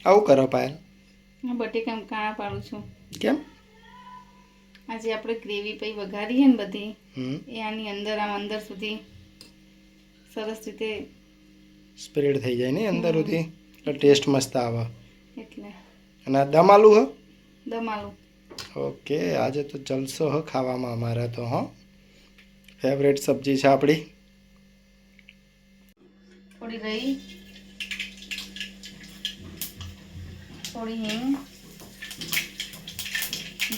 આવું કરો પાયલ? હું બટેકા કાણા પાડું છું. કેમ? આજે આપણે ગ્રેવી પછી વઘારીએ ને બધી એ આની અંદર અંદર સુધી સરસ રીતે સ્પ્રેડ થઈ જાય ને અંદર સુધી, એટલે ટેસ્ટ મસ્ત આવે. એટલે અને આ દમ આલુ હ? દમ આલુ. ઓકે, આજે તો જલસો હ ખાવામાં અમારે તો. ફેવરેટ સબ્જી છે આપણી. થોડી રહી, થોડી હિંગ,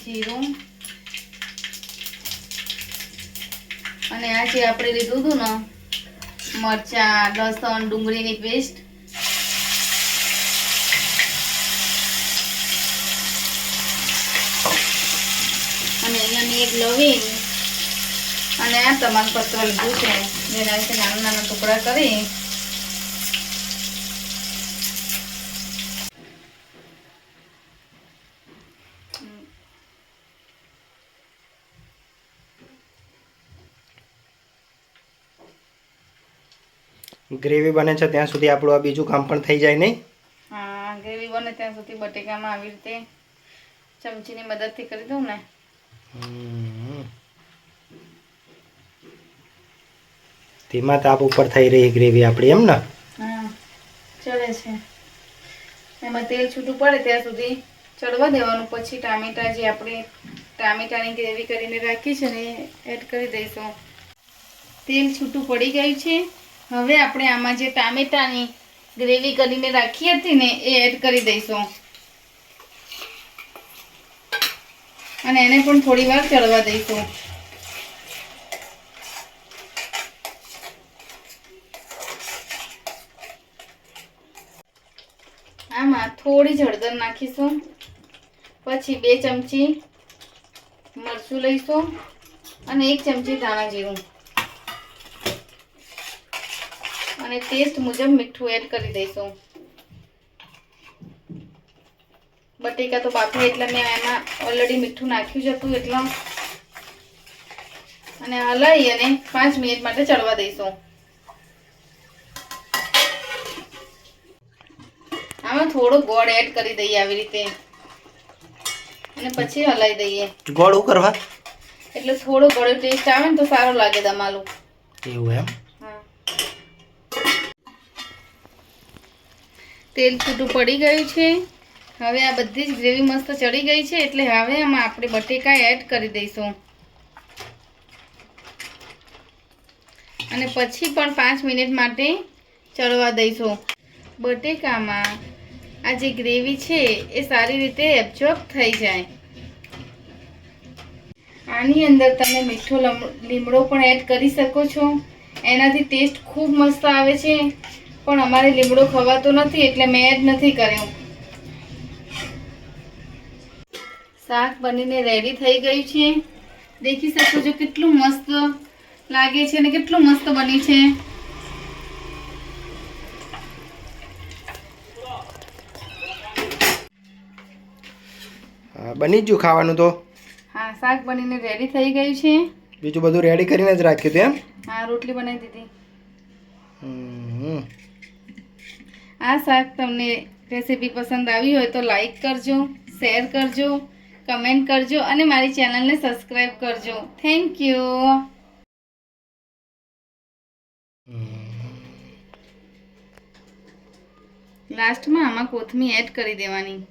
જીરું અને આ જે આપણે લીધું હતું ને મરચાં, લસણ, ડુંગળીની પેસ્ટ અને અહીંયાની એક લવિંગ અને આ તમાલપત્ર લીધું છે, જેના વિશે નાના નાના ટુકડા કરી ગ્રેવી બને છે ત્યાં સુધી આપણું આ બીજું કામ પણ થઈ જાય નહીં? હા, ગ્રેવી બને ત્યાં સુધી બટેકામાં આવી રીતે ચમચીની મદદથી કરી દઉં ને. ધીમા તાપ ઉપર થઈ રહી ગ્રેવી આપણી, એમ ને? હા, ચડે છે. એમાં તેલ છૂટું પડે ત્યાં સુધી ચડવા દેવાનું. પછી ટામેટા જે આપણે ટામેટાની ગ્રેવી કરીને રાખી છે ને એડ કરી દઈશું. તેલ છૂટું પડી ગયું છે. હવે આપણે આમાં જે ટામેટાની ગ્રેવી કરીને રાખી હતી ને એ એડ કરી દઈશું અને એને પણ થોડી વાર ચડવા દઈશું. આમાં થોડી જ હળદર નાખીશું. પછી 2 ચમચી મરચું લઈશું અને 1 ચમચી ધાણા જીરું અને ટેસ્ટ મુજબ મીઠું એડ કરી દઈશું. બટેકા તો બાફી એટલે મેં એમાં ઓલરેડી મીઠું નાખ્યું જ હતું એટલે અને હલાવી અને 5 મિનિટ માટે ચડવા દઈશું. આમાં થોડો ગોળ એડ કરી દઈએ આવી રીતે અને પછી હલાવી દઈએ. ગોળ કરવા? એટલે થોડો ગળ્યો ટેસ્ટ આવે ને તો સારો લાગે દમાલું. એવું એમ? હા. તેલ છૂટું પડી ગયું છે. હવે આ બધી જ ગ્રેવી મસ્ત ચડી ગઈ છે એટલે હવે આમાં આપણે બટેકા એડ કરી દઈશું અને પછી પણ 5 મિનિટ માટે ચડવા દઈશું. બટેકામાં આ જે ગ્રેવી છે એ સારી રીતે એબ્ઝોર્બ થઈ જાય. આની અંદર તમે મીઠો લીમડો પણ એડ કરી શકો છો. એનાથી ટેસ્ટ ખૂબ મસ્ત આવે છે, પણ અમારે લીમડો ખવાતો નથી એટલે મેં એડ નથી કર્યો. શાક બનીને રેડી થઈ ગયું છે. દેખી શકો છો કેટલું મસ્ત લાગે છે અને કેટલું મસ્ત બની છે. બની જ ગયું ખાવાનું તો? હા, શાક બનીને રેડી થઈ ગયું છે. બીજું બધું રેડી કરીને જ રાખ્યું હતું એમ? હા, રોટલી બનાવી દીધી. આ શાક તમને રેસીપી પસંદ આવી હોય તો લાઈક કરજો, શેર કરજો, કમેન્ટ કરજો અને મારી ચેનલને સબસ્ક્રાઈબ કરજો. Thank you. લાસ્ટમાં આમાં કોથમીર એડ કરી દેવાની.